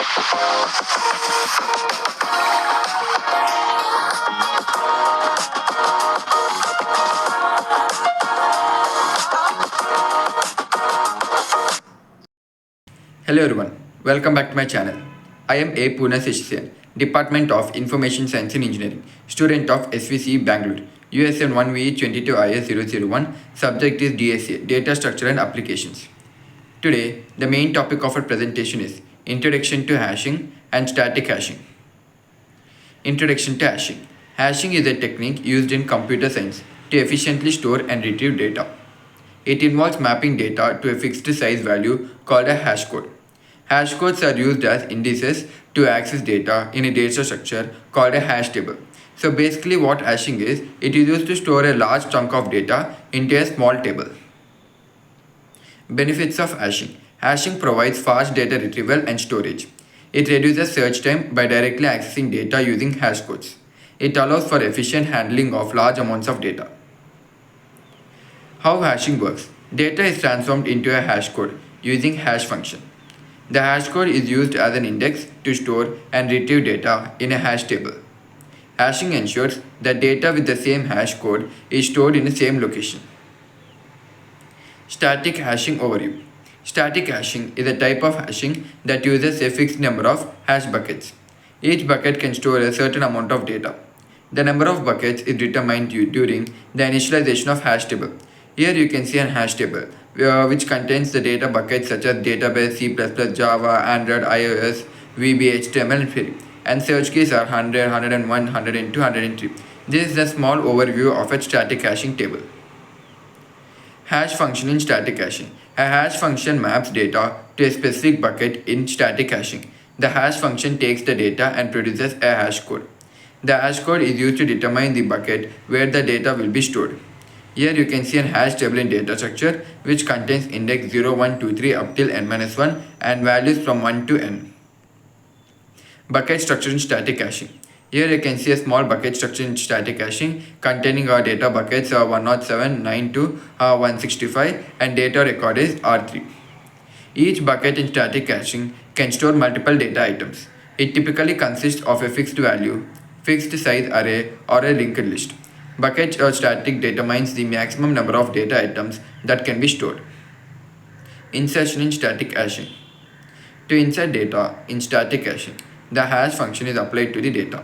Hello everyone, welcome back to my channel. I am A. Puna Seshisan, Department of Information Science and Engineering, student of SVC Bangalore, USN 1VE 22IS001, subject is DSA, Data Structure and Applications. Today, the main topic of our presentation is Introduction to Hashing and Static Hashing. Introduction to Hashing. Hashing is a technique used in computer science to efficiently store and retrieve data. It involves mapping data to a fixed size value called a hash code. Hash codes are used as indices to access data in a data structure called a hash table. So basically what hashing is, it is used to store a large chunk of data into a small table. Benefits of hashing. Hashing provides fast data retrieval and storage. It reduces search time by directly accessing data using hash codes. It allows for efficient handling of large amounts of data. How hashing works. Data is transformed into a hash code using hash function. The hash code is used as an index to store and retrieve data in a hash table. Hashing ensures that data with the same hash code is stored in the same location. Static hashing overview. Static hashing is a type of hashing that uses a fixed number of hash buckets. Each bucket can store a certain amount of data. The number of buckets is determined during the initialization of hash table. Here you can see an hash table which contains the data buckets such as database, C++, Java, Android, iOS, VB, HTML, and query. And search keys are 100, 101, 102, 103. This is a small overview of a static hashing table. Hash function in static hashing. A hash function maps data to a specific bucket in static hashing. The hash function takes the data and produces a hash code. The hash code is used to determine the bucket where the data will be stored. Here you can see a hash table in data structure which contains index 0, 1, 2, 3 up till n-1 and values from 1 to n. Bucket structure in static hashing. Here you can see a small bucket structure in static hashing containing our data buckets 107, 92, 165 and data record is R3. Each bucket in static hashing can store multiple data items. It typically consists of a fixed value, fixed size array or a linked list. Bucket or static determines the maximum number of data items that can be stored. Insertion in static hashing. To insert data in static hashing, the hash function is applied to the data.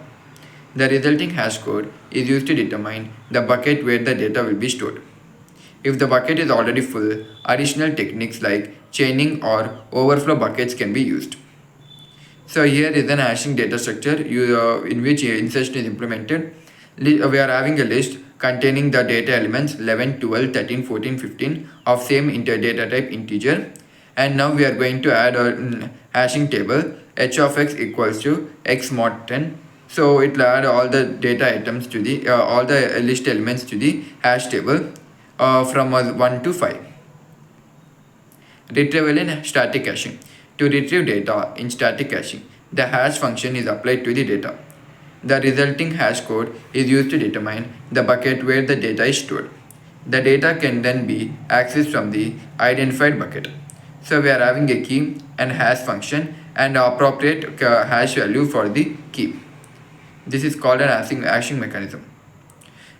The resulting hash code is used to determine the bucket where the data will be stored. If the bucket is already full, additional techniques like chaining or overflow buckets can be used. So here is an hashing data structure in which insertion is implemented. We are having a list containing the data elements 11, 12, 13, 14, 15 of same data type integer. And now we are going to add a hashing table h of x equals to x mod 10. So it will add all the data items to the all the list elements to the hash table from 1 to 5. Retrieval in static hashing. To retrieve data in static hashing, the hash function is applied to the data. The resulting hash code is used to determine the bucket where the data is stored. The data can then be accessed from the identified bucket. So we are having a key and hash function and appropriate hash value for the key. This is called an hashing mechanism.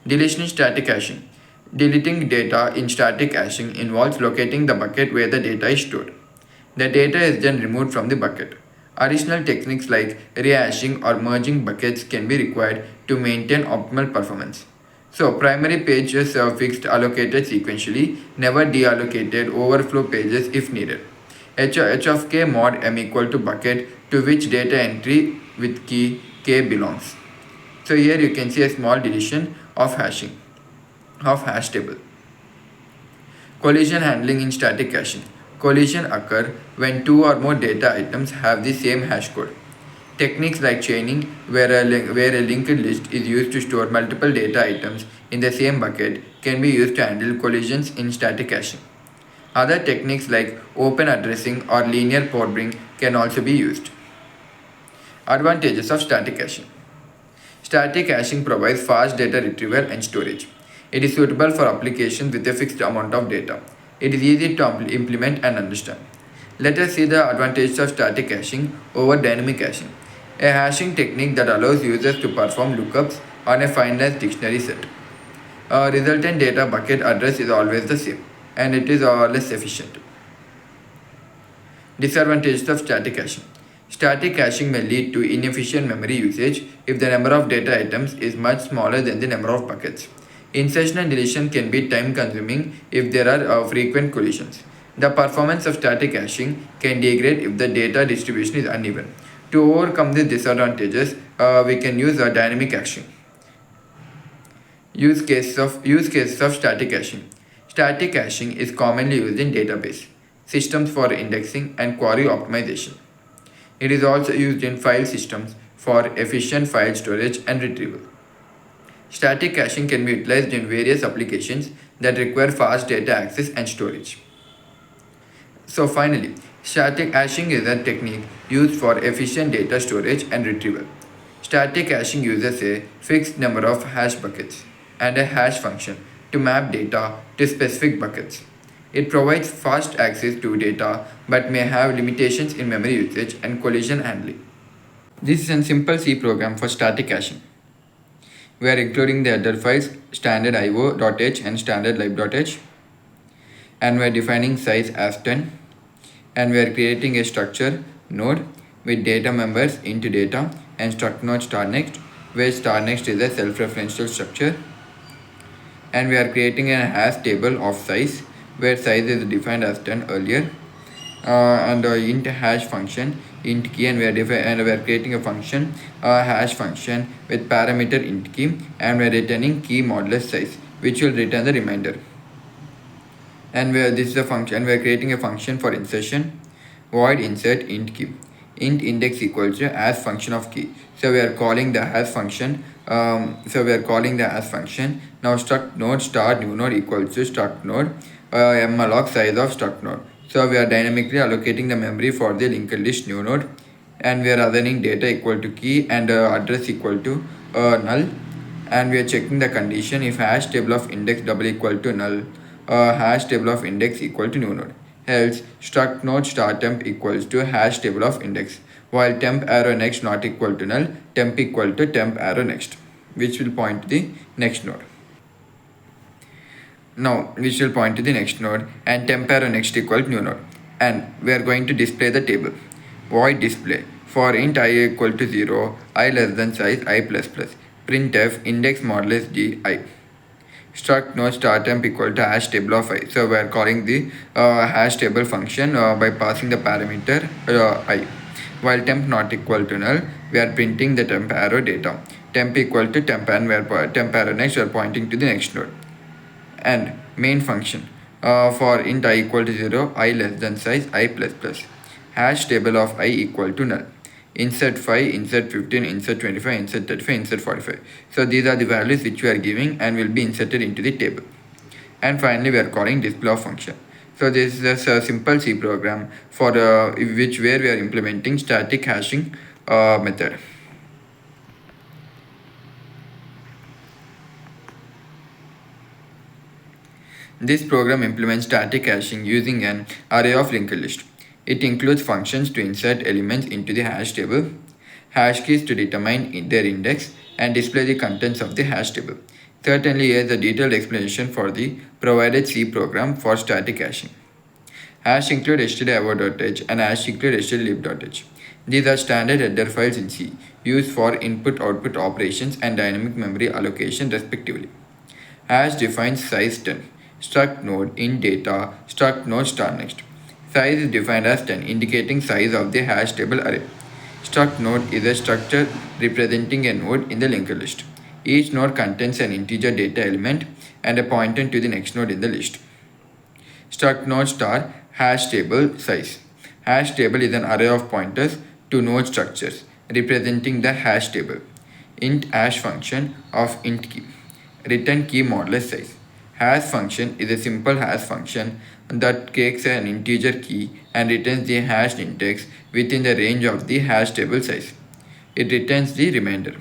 Deletion in static hashing. Deleting data in static hashing involves locating the bucket where the data is stored. The data is then removed from the bucket. Additional techniques like rehashing or merging buckets can be required to maintain optimal performance. So primary pages are fixed allocated sequentially, never deallocated overflow pages if needed. H of k mod m equal to bucket to which data entry with key k belongs. So here you can see a small deletion of hashing of hash table. Collision handling in static hashing. Collision occur when two or more data items have the same hash code. Techniques like chaining, where a linked list is used to store multiple data items in the same bucket, can be used to handle collisions in static hashing. Other techniques like open addressing or linear porting can also be used. Advantages of static hashing. Static hashing provides fast data retrieval and storage. It is suitable for applications with a fixed amount of data. It is easy to implement and understand. Let us see the advantages of static hashing over dynamic hashing. A hashing technique that allows users to perform lookups on a finite dictionary set. A resultant data bucket address is always the same and it is less efficient. Disadvantages of static hashing. Static hashing may lead to inefficient memory usage if the number of data items is much smaller than the number of buckets. Insertion and deletion can be time consuming if there are frequent collisions. The performance of static hashing can degrade if the data distribution is uneven. To overcome these disadvantages, we can use a dynamic hashing. Use cases of static hashing. Static hashing is commonly used in database systems for indexing and query optimization. It is also used in file systems for efficient file storage and retrieval. Static caching can be utilized in various applications that require fast data access and storage. So finally, static hashing is a technique used for efficient data storage and retrieval. Static hashing uses a fixed number of hash buckets and a hash function to map data to specific buckets. It provides fast access to data but may have limitations in memory usage and collision handling. This is a simple C program for static caching. We are including the header files standard io.h and standard lib.h, and we are defining size as 10, and we are creating a structure node with data members into data and struct node star next, where star next is a self-referential structure, and we are creating a hash table of size where size is defined as 10 earlier, and int hash function int key, and we are creating a function hash function with parameter int key, and we are returning key modulus size which will return the remainder. And this is a function, we are creating a function for insertion void insert int key, int index equals to as function of key. So we are calling the hash function. Now struct node star new node equals to struct node malloc size of struct node. So we are dynamically allocating the memory for the linked list new node, and we are assigning data equal to key and address equal to null, and we are checking the condition if hash table of index double equal to null, hash table of index equal to new node, else struct node star temp equals to hash table of index, while temp arrow next not equal to null, temp equal to temp arrow next, which will point to the next node. Now we shall point to the next node, and temp arrow next equal to new node, and we are going to display the table void display for int I equal to 0, I less than size I plus plus, printf index modulus d I, struct node star temp equal to hash table of I. So we are calling the hash table function by passing the parameter I, while temp not equal to null, we are printing the temp arrow data, temp equal to temp, and we are temp arrow next, we are pointing to the next node. And main function for int I equal to 0, I less than size I plus plus, hash table of I equal to null, insert 5, insert 15, insert 25, insert 35, insert 45. So these are the values which we are giving and will be inserted into the table. And finally we are calling display of function. So this is a simple C program for where we are implementing static hashing method. This program implements static hashing using an array of linked list. It includes functions to insert elements into the hash table, hash keys to determine their index, and display the contents of the hash table. Certainly, here is a detailed explanation for the provided C program for static hashing. Hash include stdio.h and hash include stdlib.h. These are standard header files in C, used for input-output operations and dynamic memory allocation respectively. Hash defines size 10. Struct node in data, struct node star next. Size is defined as 10, indicating size of the hash table array. Struct node is a structure representing a node in the linked list. Each node contains an integer data element and a pointer to the next node in the list. Struct node star hash table size. Hash table is an array of pointers to node structures representing the hash table. Int hash function of int key. Return key modulus size. Hash function is a simple hash function that takes an integer key and returns the hashed index within the range of the hash table size. It returns the remainder.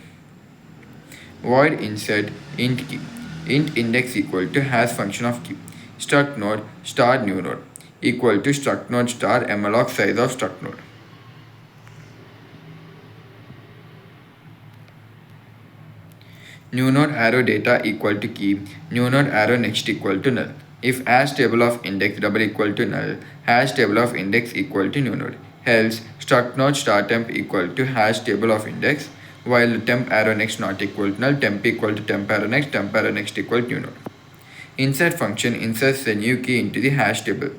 Void insert int key. Int index equal to hash function of key. Struct node star new node. equal to struct node star malloc size of struct node. New node arrow data equal to key, new node arrow next equal to null. If hash table of index double equal to null, hash table of index equal to new node. Else, struct node star temp equal to hash table of index, while temp arrow next not equal to null, temp equal to temp arrow next equal to new node. Insert function inserts the new key into the hash table.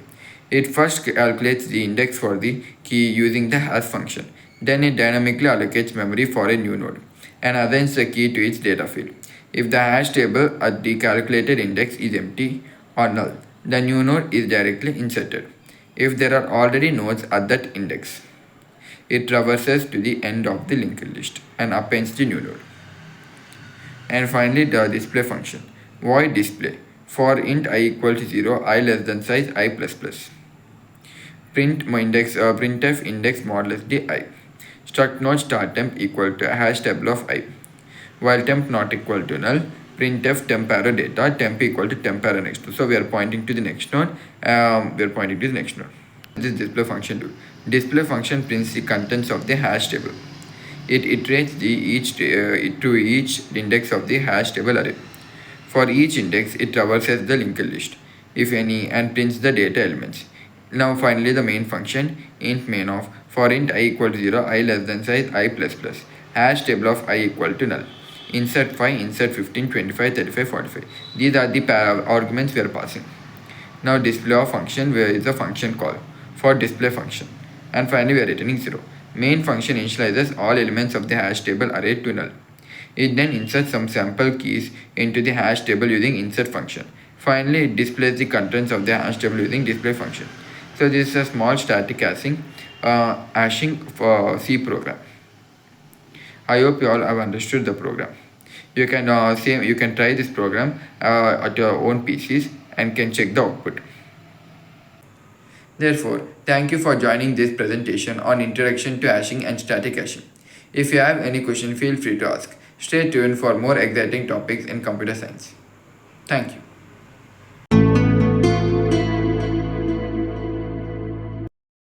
It first calculates the index for the key using the hash function. Then it dynamically allocates memory for a new node and assigns the key to its data field. If the hash table at the calculated index is empty or null, the new node is directly inserted. If there are already nodes at that index, it traverses to the end of the linked list and appends the new node. And finally, the display function. Void display. For int I equal to 0, I less than size I plus plus. Printf index modulus the I. Struct node start temp equal to hash table of I. While temp not equal to null, printf temp arrow data temp equal to temp arrow next node. So we are pointing to the next node. This display function do. Display function prints the contents of the hash table. It iterates to each index of the hash table array. For each index, it traverses the linked list, if any, and prints the data elements. Now finally the main function, int main of, for int I equal to 0, I less than size I plus plus, hash table of I equal to null, insert 5, insert 15, 25, 35, 45. These are the arguments we are passing. Now display of function, where is the function call for display function. And finally we are returning 0. Main function initializes all elements of the hash table array to null. It then inserts some sample keys into the hash table using insert function. Finally, it displays the contents of the hash table using display function. So this is a small static hashing for C program. I hope you all have understood the program. You can you can try this program at your own PCs and can check the output. Therefore, thank you for joining this presentation on Introduction to Hashing and Static Hashing. If you have any question, feel free to ask. Stay tuned for more exciting topics in computer science. Thank you.